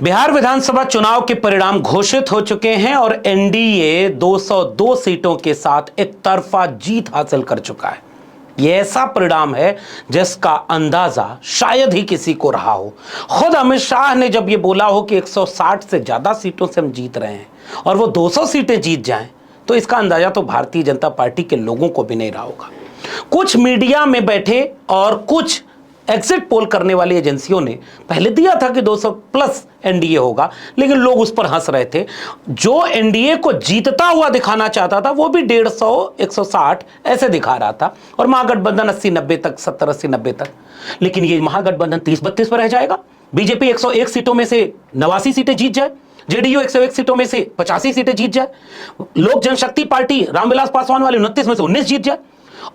बिहार विधानसभा चुनाव के परिणाम घोषित हो चुके हैं और एनडीए 202 सीटों के साथ एकतरफा जीत हासिल कर चुका है। यह ऐसा परिणाम है जिसका अंदाजा शायद ही किसी को रहा हो। खुद अमित शाह ने जब यह बोला हो कि 160 से ज्यादा सीटों से हम जीत रहे हैं और वो 200 सीटें जीत जाएं, तो इसका अंदाजा तो भारतीय जनता पार्टी के लोगों को भी नहीं रहा होगा। कुछ मीडिया में बैठे और कुछ एग्जिट पोल करने वाली एजेंसियों ने पहले दिया था कि 200 प्लस एनडीए होगा, लेकिन लोग उस पर हंस रहे थे। जो एनडीए को जीतता हुआ दिखाना चाहता था वो भी 150, 160 ऐसे दिखा रहा था और महागठबंधन 80-90 तक, 70-80, 90 तक। लेकिन ये महागठबंधन 30-32 पर रह जाएगा। बीजेपी 101 सीटों में से 89 सीटें जीत जाए, जेडीयू 101 सीटों में से 85 सीटें जीत जाए, लोक जनशक्ति पार्टी रामविलास पासवान वाली 29 में से 19 जीत जाए,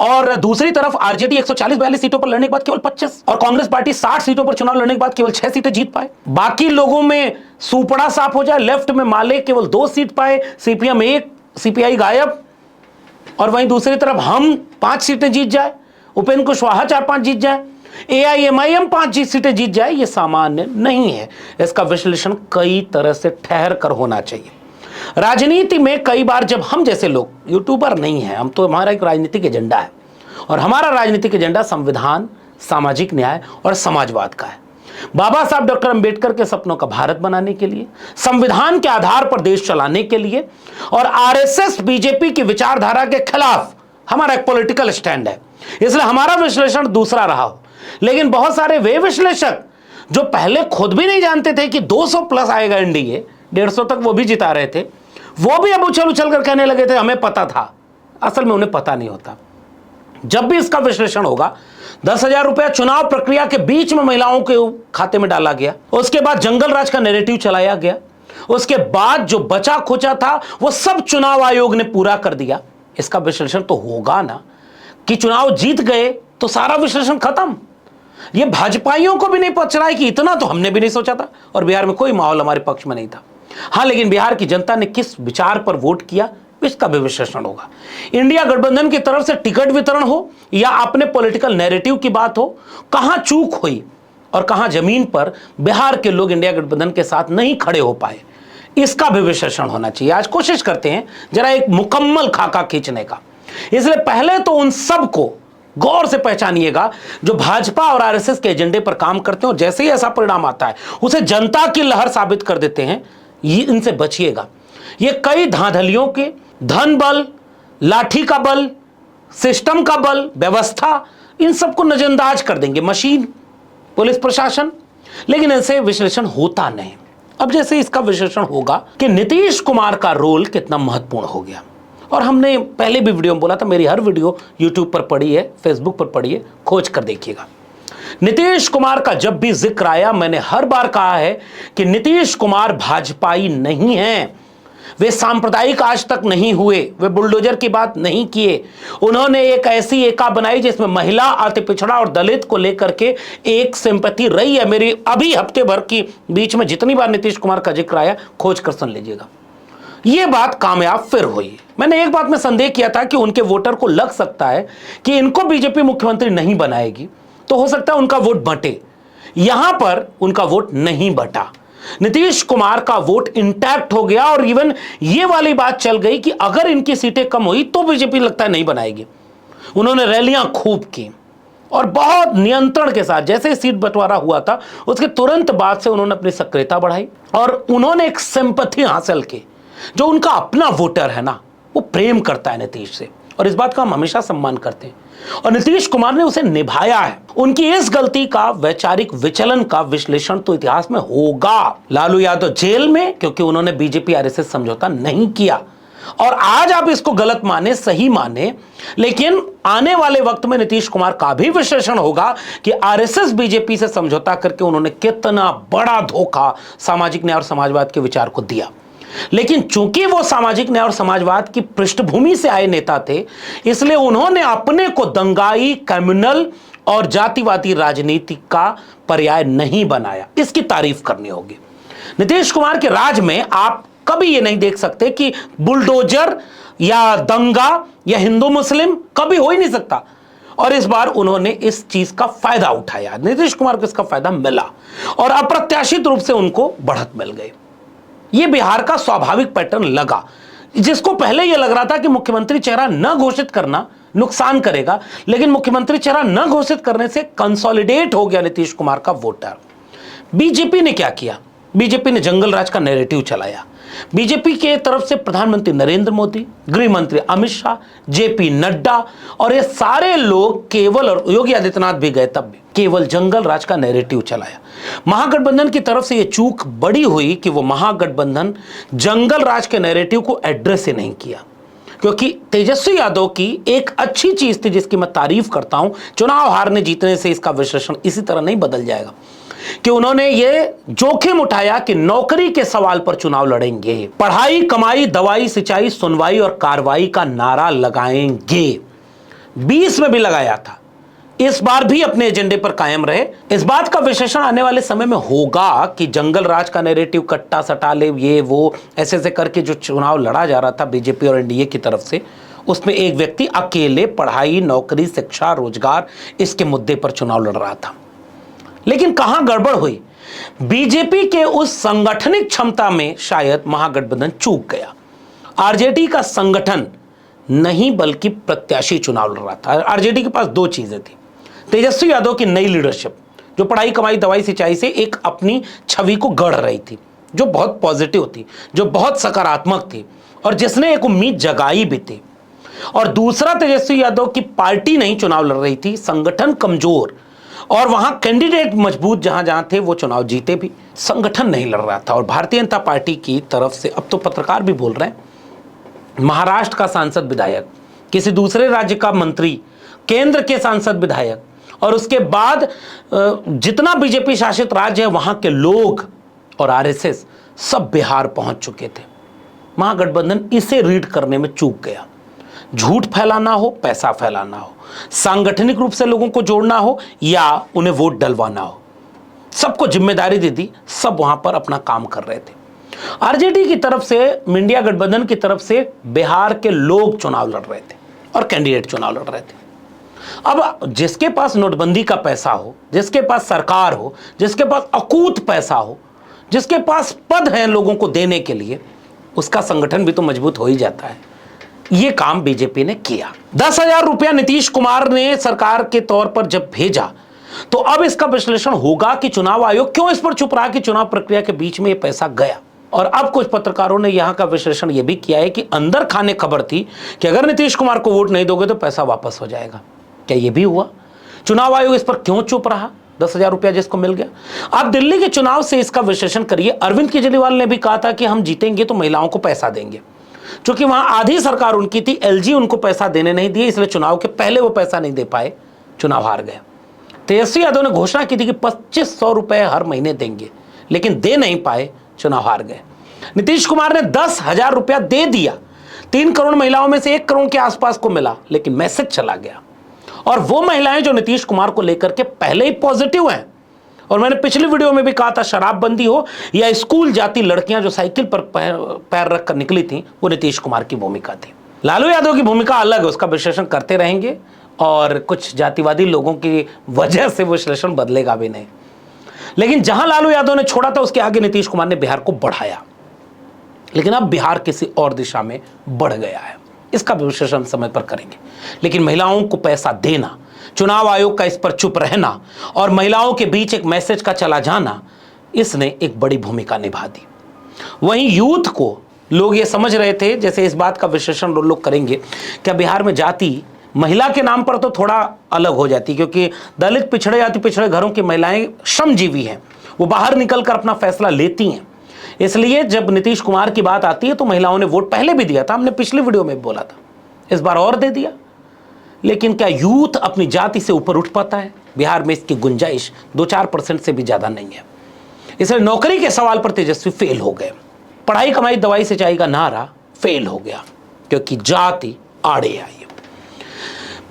और दूसरी तरफ आरजेडी 140-42 सीटों पर लड़ने के बाद केवल 25 और कांग्रेस पार्टी 60 सीटों पर चुनाव लड़ने के बाद केवल 6 सीटें जीत पाए। बाकी लोगों में सुपड़ा साफ हो जाए। लेफ्ट में माले केवल 2 सीट पाए, सीपीएम 1, सीपीआई गायब, और वहीं दूसरी तरफ हम 5 सीटें जीत जाए, उपेंद्र कुशवाहा 4-5 जीत जाए, एआईएमआईएम 5 सीटें जीत जाए। यह सामान्य नहीं है। इसका विश्लेषण कई तरह से ठहर कर होना चाहिए। राजनीति में कई बार जब हम जैसे लोग, यूट्यूबर नहीं है हम, तो हमारा एक राजनीतिक एजेंडा है और हमारा राजनीतिक एजेंडा संविधान, सामाजिक न्याय और समाजवाद का है। बाबा साहब डॉक्टर अंबेडकर के सपनों का भारत बनाने के लिए, संविधान के आधार पर देश चलाने के लिए और आरएसएस बीजेपी की विचारधारा के खिलाफ हमारा एक पॉलिटिकल स्टैंड है। इसलिए हमारा विश्लेषण दूसरा रहा हो। लेकिन बहुत सारे वे विश्लेषक जो पहले खुद भी नहीं जानते थे कि 200 प्लस आएगा एनडीए, 150 तक वो भी जिता रहे थे, वो भी अब उछल उछल कर कहने लगे थे हमें पता था। असल में उन्हें पता नहीं होता। जब भी इसका विश्लेषण होगा, 10,000 रुपया चुनाव प्रक्रिया के बीच में महिलाओं के खाते में डाला गया, उसके बाद जंगल राज का नैरेटिव चलाया गया, उसके बाद जो बचा खोचा था वो सब चुनाव आयोग ने पूरा कर दिया। इसका विश्लेषण तो होगा ना कि चुनाव जीत गए तो सारा विश्लेषण खत्म। ये भाजपाइयों को भी नहीं पहुंच रहा है कि इतना तो हमने भी नहीं सोचा था, और बिहार में कोई माहौल हमारे पक्ष में नहीं था। हां, लेकिन बिहार की जनता ने किस विचार पर वोट किया, इसका भी विश्लेषण होगा। इंडिया गठबंधन की तरफ से टिकट वितरण हो या अपने पॉलिटिकल नैरेटिव की बात हो, कहां चूक हुई और कहां जमीन पर बिहार के लोग इंडिया गठबंधन के साथ नहीं खड़े हो पाए, इसका भी विश्लेषण होना चाहिए। आज कोशिश करते हैं जरा एक मुकम्मल खाका खींचने का। इसलिए पहले तो उन सबको गौर से पहचानिएगा जो भाजपा और आरएसएस के एजेंडे पर काम करते हैं और जैसे ही ऐसा परिणाम आता है उसे जनता की लहर साबित कर देते हैं। ये इनसे बचिएगा। ये कई धांधलियों के धन बल, लाठी का बल, सिस्टम का बल, व्यवस्था, इन सबको नजरअंदाज कर देंगे, मशीन, पुलिस प्रशासन, लेकिन ऐसे विश्लेषण होता नहीं। अब जैसे इसका विश्लेषण होगा कि नीतीश कुमार का रोल कितना महत्वपूर्ण हो गया, और हमने पहले भी वीडियो में बोला था, मेरी हर वीडियो यूट्यूब पर पड़ी है, फेसबुक पर पड़ी है, खोज कर देखिएगा। नीतीश कुमार का जब भी जिक्र आया मैंने हर बार कहा है कि नीतीश कुमार भाजपाई नहीं हैं, वे सांप्रदायिक आज तक नहीं हुए, वे बुलडोजर की बात नहीं किए। उन्होंने एक ऐसी एका बनाई जिसमें महिला, अति पिछड़ा और दलित को लेकर के एक सिंपैथी रही है। मेरी अभी हफ्ते भर की बीच में जितनी बार नीतीश कुमार का जिक्र आया, खोज कर सुन लीजिएगा। यह बात कामयाब फिर हुई। मैंने एक बात में संदेह किया था कि उनके वोटर को लग सकता है कि इनको बीजेपी मुख्यमंत्री नहीं बनाएगी, तो हो सकता है उनका वोट बंटे। यहां पर उनका वोट नहीं बटा, नीतीश कुमार का वोट इंटैक्ट हो गया, और इवन ये वाली बात चल गई कि अगर इनकी सीटें कम हुई तो बीजेपी लगता है नहीं बनाएगी। उन्होंने रैलियां खूब की और बहुत नियंत्रण के साथ, जैसे सीट बंटवारा हुआ था उसके तुरंत बाद से उन्होंने अपनी सक्रियता बढ़ाई और उन्होंने एक सिंपैथी हासिल की। जो उनका अपना वोटर है ना, वो प्रेम करता है नीतीश से, और इस बात का हम हमेशा सम्मान करते हैं, और नीतीश कुमार ने उसे निभाया है। उनकी इस गलती का वैचारिक विचलन का विश्लेषण तो इतिहास में होगा। लालू यादव जेल में क्योंकि उन्होंने बीजेपी आरएसएस समझौता नहीं किया, और आज आप इसको गलत माने, सही माने, लेकिन आने वाले वक्त में नीतीश कुमार का भी विश्लेषण होगा कि आरएसएस बीजेपी से समझौता करके उन्होंने कितना बड़ा धोखा सामाजिक न्याय और समाजवाद के विचार को दिया। लेकिन चूंकि वो सामाजिक न्याय और समाजवाद की पृष्ठभूमि से आए नेता थे, इसलिए उन्होंने अपने को दंगाई, कम्युनल और जातिवादी राजनीति का पर्याय नहीं बनाया। इसकी तारीफ करनी होगी। नीतीश कुमार के राज में आप कभी ये नहीं देख सकते कि बुलडोजर या दंगा या हिंदू मुस्लिम, कभी हो ही नहीं सकता। और इस बार उन्होंने इस चीज का फायदा उठाया, नीतीश कुमार को इसका फायदा मिला और अप्रत्याशित रूप से उनको बढ़त मिल गई। यह बिहार का स्वाभाविक पैटर्न लगा, जिसको पहले यह लग रहा था कि मुख्यमंत्री चेहरा न घोषित करना नुकसान करेगा, लेकिन मुख्यमंत्री चेहरा न घोषित करने से कंसोलिडेट हो गया नीतीश कुमार का वोटर। बीजेपी ने क्या किया? बीजेपी ने जंगल राज का नैरेटिव चलाया। बीजेपी के तरफ से प्रधानमंत्री नरेंद्र मोदी, गृह मंत्री अमित शाह, जेपी नड्डा और ये सारे लोग केवल, और योगी आदित्यनाथ भी गए तब भी, केवल जंगल राज का नैरेटिव चलाया। महागठबंधन की तरफ से यह चूक बड़ी हुई कि वो महागठबंधन जंगल राज के नैरेटिव को एड्रेस ही नहीं किया, क्योंकि तेजस्वी यादव की एक अच्छी चीज थी जिसकी मैं तारीफ करता हूं, चुनाव हारने जीतने से इसका विश्लेषण इसी तरह नहीं बदल जाएगा, कि उन्होंने ये जोखिम उठाया कि नौकरी के सवाल पर चुनाव लड़ेंगे, पढ़ाई, कमाई, दवाई, सिंचाई, सुनवाई और कार्रवाई का नारा लगाएंगे। 20 में भी लगाया था, इस बार भी अपने एजेंडे पर कायम रहे। इस बात का विश्लेषण आने वाले समय में होगा कि जंगल राज का नैरेटिव, कट्टा सटाले, ये वो ऐसे ऐसे करके जो चुनाव लड़ा जा रहा था बीजेपी और एनडीए की तरफ से, उसमें एक व्यक्ति अकेले पढ़ाई, नौकरी, शिक्षा, रोजगार, इसके मुद्दे पर चुनाव लड़ रहा था। लेकिन कहां गड़बड़ हुई? बीजेपी के उस संगठनिक क्षमता में शायद महागठबंधन चूक गया। आरजेडी का संगठन नहीं बल्कि प्रत्याशी चुनाव लड़ रहा था। आरजेडी के पास दो चीजें थी, तेजस्वी यादव की नई लीडरशिप जो पढ़ाई, कमाई, दवाई, सिंचाई से एक अपनी छवि को गढ़ रही थी, जो बहुत पॉजिटिव थी, जो बहुत सकारात्मक थी और जिसने एक उम्मीद जगाई भी थी। और दूसरा, तेजस्वी यादव की पार्टी नहीं चुनाव लड़ रही थी, संगठन कमजोर, और वहां कैंडिडेट मजबूत जहां जहां थे वो चुनाव जीते भी, संगठन नहीं लड़ रहा था। और भारतीय जनता पार्टी की तरफ से, अब तो पत्रकार भी बोल रहे हैं, महाराष्ट्र का सांसद विधायक, किसी दूसरे राज्य का मंत्री, केंद्र के सांसद विधायक, और उसके बाद जितना बीजेपी शासित राज्य है वहां के लोग और आरएसएस सब बिहार पहुंच चुके थे। महागठबंधन इसे रीड करने में चूक गया। झूठ फैलाना हो, पैसा फैलाना हो, सांगठनिक रूप से लोगों को जोड़ना हो या उन्हें वोट डलवाना हो, सबको जिम्मेदारी दे दी, सब वहां पर अपना काम कर रहे थे। आरजेडी की तरफ से, इंडिया गठबंधन की तरफ से बिहार के लोग चुनाव लड़ रहे थे और कैंडिडेट चुनाव लड़ रहे थे। अब जिसके पास नोटबंदी का पैसा हो, जिसके पास सरकार हो, जिसके पास अकूत पैसा हो, जिसके पास पद है लोगों को देने के लिए, उसका संगठन भी तो मजबूत हो ही जाता है। यह काम बीजेपी ने किया। 10,000 रुपया नीतीश कुमार ने सरकार के तौर पर जब भेजा, तो अब इसका विश्लेषण होगा कि चुनाव आयोग क्यों इस पर चुप रहा कि चुनाव प्रक्रिया के बीच में यह पैसा गया। और अब कुछ पत्रकारों ने यहां का विश्लेषण यह भी किया है कि अंदर खाने खबर थी कि अगर नीतीश कुमार को वोट नहीं दोगे तो पैसा वापस हो जाएगा। क्या यह भी हुआ? चुनाव आयोग इस पर क्यों चुप रहा? 10,000 रुपया जिसको मिल गया। आप दिल्ली के चुनाव से इसका विश्लेषण करिए। अरविंद केजरीवाल ने भी कहा था कि हम जीतेंगे तो महिलाओं को पैसा देंगे। क्योंकि वहां आधी सरकार उनकी थी, एलजी उनको पैसा देने नहीं दिए, इसलिए चुनाव के पहले वो पैसा नहीं दे पाए, चुनाव हार गए। तेजस्वी यादव ने घोषणा की थी कि 2500 रुपए हर महीने देंगे, लेकिन दे नहीं पाए, चुनाव हार गए। नीतीश कुमार ने 10,000 रुपया दे दिया, 3 करोड़ महिलाओं में से 1 करोड़ के आसपास को मिला, लेकिन मैसेज चला गया। और वो महिलाएं जो नीतीश कुमार को लेकर के पहले ही पॉजिटिव हैं, और मैंने पिछली वीडियो में भी कहा था, शराबबंदी हो या स्कूल जाती लड़कियां जो साइकिल पर पैर रखकर निकली थी, वो नीतीश कुमार की भूमिका थी। लालू यादव की भूमिका अलग है, उसका विश्लेषण करते रहेंगे, और कुछ जातिवादी लोगों की वजह से विश्लेषण बदलेगा भी नहीं। लेकिन जहां लालू यादव ने छोड़ा था उसके आगे नीतीश कुमार ने बिहार को बढ़ाया, लेकिन अब बिहार किसी और दिशा में बढ़ गया है। इसका विश्लेषण समय पर करेंगे। लेकिन महिलाओं को पैसा देना, चुनाव आयोग का इस पर चुप रहना और महिलाओं के बीच एक मैसेज का चला जाना, इसने एक बड़ी भूमिका निभा दी। वहीं यूथ को लोग ये समझ रहे थे, जैसे इस बात का विश्लेषण लोग करेंगे, क्या बिहार में जाति महिला के नाम पर तो थोड़ा अलग हो जाती, क्योंकि दलित, पिछड़े जाति, पिछड़े घरों की महिलाएं श्रमजीवी हैं, वो बाहर निकलकर अपना फैसला लेती हैं। इसलिए जब नीतीश कुमार की बात आती है तो महिलाओं ने वोट पहले भी दिया था, हमने पिछली वीडियो में बोला था, इस बार और दे दिया। लेकिन क्या यूथ अपनी जाति से ऊपर उठ पाता है? बिहार में इसकी गुंजाइश 2-4% से भी ज्यादा नहीं है। इसलिए नौकरी के सवाल पर तेजस्वी फेल हो गए। पढ़ाई, कमाई, दवाई, सिंचाई का नारा फेल हो गया, क्योंकि जाति आड़े आई।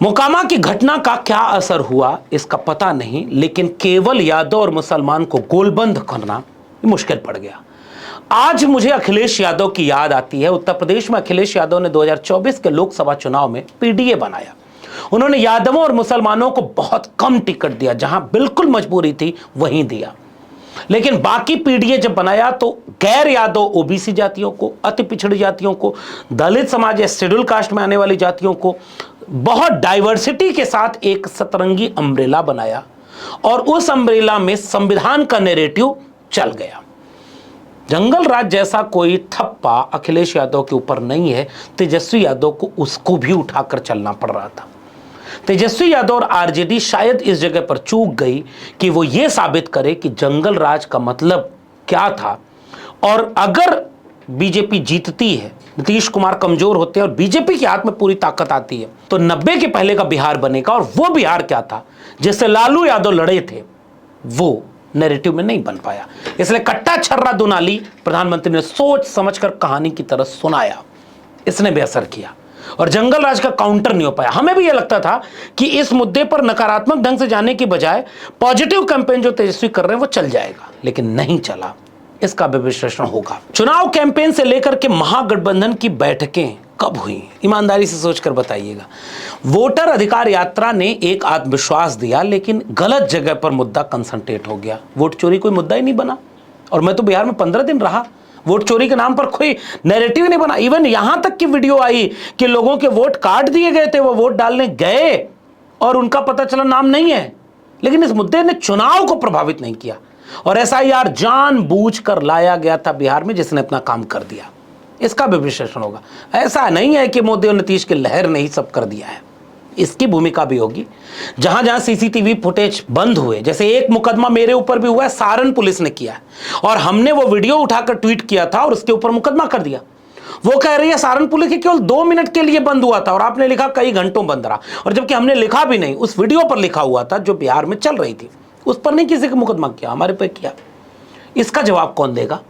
मोकामा की घटना का क्या असर हुआ इसका पता नहीं, लेकिन केवल यादव और मुसलमान को गोलबंद करना मुश्किल पड़ गया। आज मुझे अखिलेश यादव की याद आती है। उत्तर प्रदेश में अखिलेश यादव ने 2024 के लोकसभा चुनाव में पीडीए बनाया उन्होंने यादवों और मुसलमानों को बहुत कम टिकट दिया, जहां बिल्कुल मजबूरी थी वहीं दिया। लेकिन बाकी पीडीए जब बनाया तो गैर यादव ओबीसी जातियों को, अति पिछड़ी जातियों को, दलित समाज या शेड्यूल कास्ट में आने वाली जातियों को बहुत डाइवर्सिटी के साथ एक सतरंगी अम्ब्रेला बनाया और उस अम्ब्रेला में संविधान का नैरेटिव चल गया। जंगल राज जैसा कोई ठप्पा अखिलेश यादव के ऊपर नहीं है, तेजस्वी यादव को उसको भी उठाकर चलना पड़ रहा था। तेजस्वी यादव और आरजेडी शायद इस जगह पर चूक गई कि वो ये साबित करे कि जंगल राज का मतलब क्या था। और अगर बीजेपी जीतती है, नीतीश कुमार कमजोर होते हैं और बीजेपी के हाथ में पूरी ताकत आती है, तो 90 के पहले का बिहार बनेगा। और वो बिहार क्या था जिससे लालू यादव लड़े थे, वो नैरेटिव में नहीं बन पाया। इसलिए कट्टा छर्रा दुनाली प्रधानमंत्री ने सोच समझकर कहानी की तरह सुनाया, इसने भी असर किया और जंगल राज का काउंटर नहीं हो पाया। हमें भी यह लगता था कि इस मुद्दे पर नकारात्मक ढंग से जाने की बजाय पॉजिटिव कैंपेन जो तेजस्वी कर रहे हैं वो चल जाएगा, लेकिन नहीं चला। इसका भी विश्लेषण होगा। चुनाव कैंपेन से लेकर के महागठबंधन की बैठकें कब हुई, ईमानदारी से सोचकर बताइएगा। वोटर अधिकार यात्रा ने एक आत्मविश्वास दिया, लेकिन गलत जगह पर मुद्दा कंसंट्रेट हो गया। वोट चोरी कोई मुद्दा ही नहीं बना। और मैं तो बिहार में 15 दिन रहा, वोट चोरी के नाम पर कोई नैरेटिव नहीं बना। इवन यहां तक की वीडियो आई कि लोगों के वोट काट दिए गए थे, वो वोट डालने गए और उनका पता चला नाम नहीं है। लेकिन इस मुद्दे ने चुनाव को प्रभावित नहीं किया और एसआईआर जानबूझकर लाया गया था बिहार में, जिसने अपना काम कर दिया। इसका भी विश्लेषण होगा। ऐसा नहीं है कि मोदी और नीतीश की लहर ने ही सब कर दिया है, इसकी भूमिका भी होगी। जहां जहां सीसीटीवी फुटेज बंद हुए, जैसे एक मुकदमा मेरे ऊपर भी हुआ है, सारण पुलिस ने किया और हमने वो वीडियो उठाकर ट्वीट किया था और उसके ऊपर मुकदमा कर दिया। वो कह रही है सारण पुलिस की केवल 2 मिनट के लिए बंद हुआ था और आपने लिखा कई घंटों बंद रहा, और जबकि हमने लिखा भी नहीं, उस वीडियो पर लिखा हुआ था जो बिहार में चल रही थी, उस पर नहीं किसी का मुकदमा किया, हमारे पे किया। इसका जवाब कौन देगा?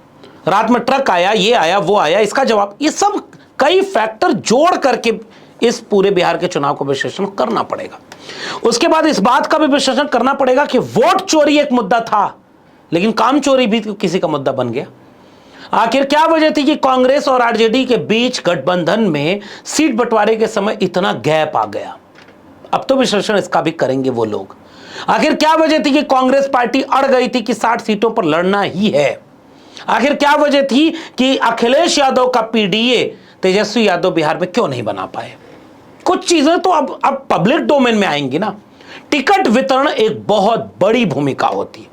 रात में ट्रक आया, ये आया, वो आया, इसका जवाब? ये सब कई फैक्टर जोड़ करके इस पूरे बिहार के चुनाव को विश्लेषण करना पड़ेगा। उसके बाद इस बात का भी विश्लेषण करना पड़ेगा कि वोट चोरी एक मुद्दा था, लेकिन काम चोरी भी किसी का मुद्दा बन गया। आखिर क्या वजह थी कि कांग्रेस और आरजेडी के बीच गठबंधन में सीट बंटवारे के समय इतना गैप आ गया? अब तो विश्लेषण इसका भी करेंगे वो लोग। आखिर क्या वजह थी कि कांग्रेस पार्टी अड़ गई थी कि 60 सीटों पर लड़ना ही है? आखिर क्या वजह थी कि अखिलेश यादव का पीडीए तेजस्वी यादव बिहार में क्यों नहीं बना पाए? कुछ चीजें तो अब पब्लिक डोमेन में आएंगी ना। टिकट वितरण एक बहुत बड़ी भूमिका होती है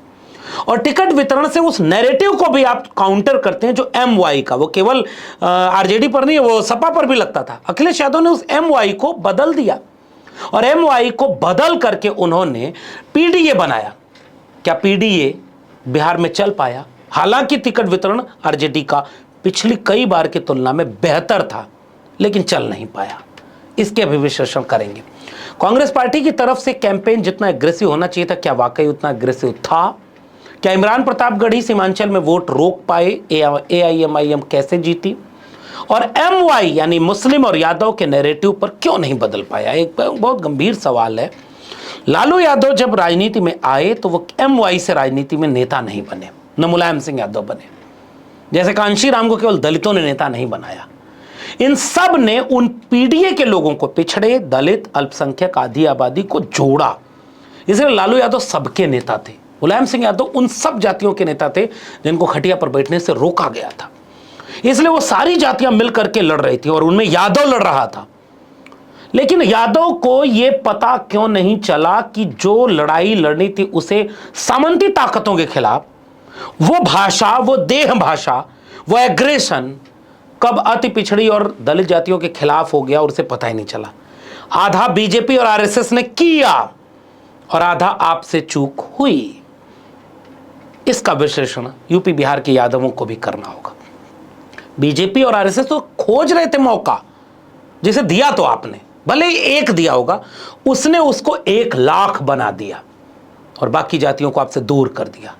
और टिकट वितरण से उस नैरेटिव को भी आप काउंटर करते हैं जो एमवाई का, वो केवल आरजेडी पर नहीं, वो सपा पर भी लगता था। अखिलेश यादव ने उस एमवाई को बदल दिया और एमवाई को बदल करके उन्होंने पीडीए बनाया। क्या पीडीए बिहार में चल पाया? हालांकि टिकट वितरण आरजेडी का पिछली कई बार की तुलना में बेहतर था, लेकिन चल नहीं पाया। इसके भी विश्लेषण करेंगे। कांग्रेस पार्टी की तरफ से कैंपेन जितना एग्रेसिव होना चाहिए था, क्या वाकई उतना एग्रेसिव था? क्या इमरान प्रतापगढ़ी सीमांचल में वोट रोक पाए? एआईएमआईएम कैसे जीती? और एमवाई यानी मुस्लिम और यादव के नैरेटिव पर क्यों नहीं बदल पाया? एक बहुत गंभीर सवाल है। लालू यादव जब राजनीति में आए तो वो एमवाई से राजनीति में नेता नहीं बने, न मुलायम सिंह यादव बने। जैसे कांशी राम को केवल दलितों ने नेता नहीं बनाया, इन सब ने उन पीडीए के लोगों को, पिछड़े, दलित, अल्पसंख्यक, आधी आबादी को जोड़ा। इसलिए लालू यादव सबके नेता थे, मुलायम सिंह यादव उन सब जातियों के नेता थे जिनको खटिया पर बैठने से रोका गया था। इसलिए वो सारी जातियां मिलकर के लड़ रही थी और उनमें यादव लड़ रहा था। लेकिन यादव को यह पता क्यों नहीं चला कि जो लड़ाई लड़नी थी उसे सामंती ताकतों के खिलाफ, वो भाषा, वो देह भाषा, वो एग्रेशन कब अति पिछड़ी और दलित जातियों के खिलाफ हो गया और उसे पता ही नहीं चला। आधा बीजेपी और आरएसएस ने किया और आधा आपसे चूक हुई। इसका विश्लेषण यूपी बिहार के यादवों को भी करना होगा। बीजेपी और आरएसएस तो खोज रहे थे मौका, जिसे दिया तो आपने, भले ही एक दिया होगा, उसने उसको 1 लाख बना दिया और बाकी जातियों को आपसे दूर कर दिया।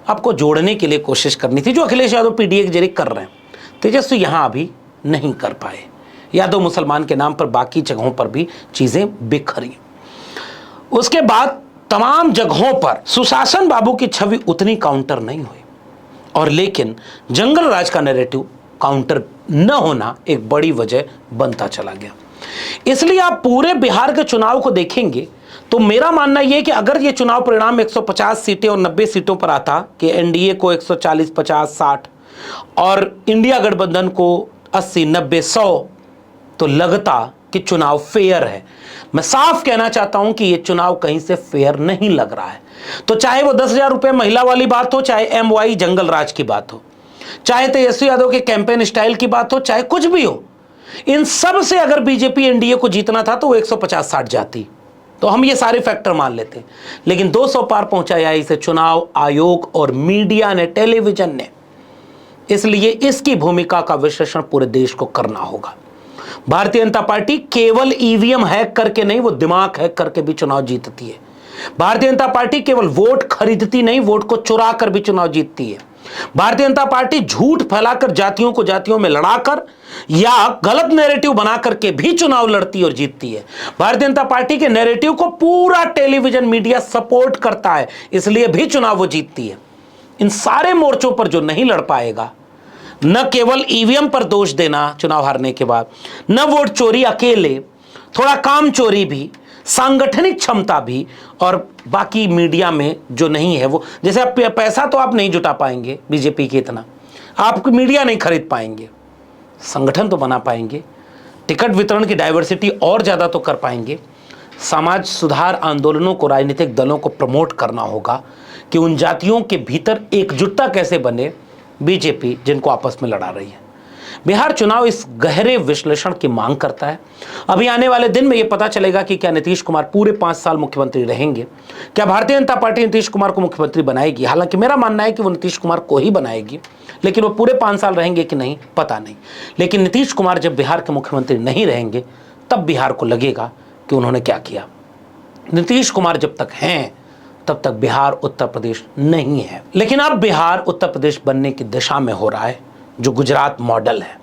आपको जोड़ने के लिए कोशिश करनी थी, जो अखिलेश यादव पीडीए के जरिए कर रहे हैं। तेजस्वी यहां अभी नहीं कर पाए। यादव मुसलमान के नाम पर बाकी जगहों पर भी चीजें बिखरी। उसके बाद तमाम जगहों पर सुशासन बाबू की छवि उतनी काउंटर नहीं हुई और लेकिन जंगल राज का नैरेटिव काउंटर न होना एक बड़ी वजह बनता चला गया। इसलिए आप पूरे बिहार के चुनाव को देखेंगे तो मेरा मानना यह है कि अगर ये चुनाव परिणाम 150 सीटें और 90 सीटों पर आता कि एनडीए को 140, 50, 60 और इंडिया गठबंधन को 80, 90, 100, तो लगता कि चुनाव फेयर है। मैं साफ कहना चाहता हूं कि यह चुनाव कहीं से फेयर नहीं लग रहा है। तो चाहे वो 10,000 रुपए महिला वाली बात हो, चाहे MY जंगल राज की बात हो, चाहे तेजस्वी यादव के कैंपेन स्टाइल की बात हो, चाहे कुछ भी हो, इन सब से अगर बीजेपी एनडीए को जीतना था तो वो 150-60 जाती। तो हम ये सारे फैक्टर मान लेते हैं, लेकिन 200 पार पहुंचाया इसे चुनाव आयोग और मीडिया ने, टेलीविजन ने। इसलिए इसकी भूमिका का विश्लेषण पूरे देश को करना होगा। भारतीय जनता पार्टी केवल ईवीएम हैक करके नहीं, वो दिमाग हैक करके भी चुनाव जीतती है। भारतीय जनता पार्टी केवल वोट खरीदती नहीं, वोट को चुरा कर भी चुनाव जीतती है। भारतीय जनता पार्टी झूठ फैलाकर जातियों को जातियों में लड़ाकर या गलत नैरेटिव बना करके भी चुनाव लड़ती और जीतती है। भारतीय जनता पार्टी के नैरेटिव को पूरा टेलीविजन मीडिया सपोर्ट करता है, इसलिए भी चुनाव वो जीतती है। इन सारे मोर्चों पर जो नहीं लड़ पाएगा, न केवल ईवीएम पर दोष देना चुनाव हारने के बाद, न वोट चोरी अकेले, थोड़ा काम चोरी भी, सांगठनिक क्षमता भी, और बाकी मीडिया में जो नहीं है वो, जैसे आप पैसा तो आप नहीं जुटा पाएंगे बीजेपी के इतना, आप मीडिया नहीं खरीद पाएंगे, संगठन तो बना पाएंगे, टिकट वितरण की डाइवर्सिटी और ज़्यादा तो कर पाएंगे। समाज सुधार आंदोलनों को, राजनीतिक दलों को प्रमोट करना होगा कि उन जातियों के भीतर एकजुटता कैसे बने, बीजेपी जिनको आपस में लड़ा रही है। बिहार चुनाव इस गहरे विश्लेषण की मांग करता है। अभी आने वाले दिन में यह पता चलेगा कि क्या नीतीश कुमार पूरे 5 साल मुख्यमंत्री रहेंगे, क्या भारतीय जनता पार्टी नीतीश कुमार को मुख्यमंत्री बनाएगी। हालांकि मेरा मानना है कि वो नीतीश कुमार को ही बनाएगी, लेकिन वो पूरे 5 साल रहेंगे कि नहीं पता नहीं। लेकिन नीतीश कुमार जब बिहार के मुख्यमंत्री नहीं रहेंगे तब बिहार को लगेगा कि उन्होंने क्या किया। नीतीश कुमार जब तक हैं तब तक बिहार उत्तर प्रदेश नहीं है। लेकिन अब बिहार उत्तर प्रदेश बनने की दिशा में हो रहा है, जो गुजरात मॉडल है।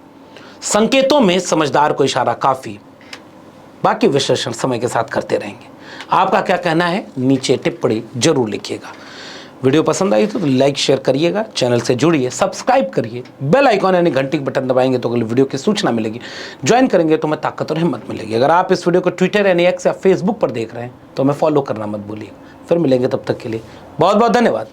संकेतों में समझदार को इशारा काफी, बाकी विश्लेषण समय के साथ करते रहेंगे। आपका क्या कहना है नीचे टिप्पणी जरूर लिखिएगा। वीडियो पसंद आई तो लाइक शेयर करिएगा, चैनल से जुड़िए, सब्सक्राइब करिए, बेल आइकॉन यानी घंटी के बटन दबाएंगे तो अगली वीडियो की सूचना मिलेगी, ज्वाइन करेंगे तो मैं ताकत और हिम्मत मिलेगी। अगर आप इस वीडियो को ट्विटर यानी एक्स या फेसबुक पर देख रहे हैं तो हमें फॉलो करना मत भूलिए। फिर मिलेंगे, तब तक के लिए बहुत बहुत धन्यवाद।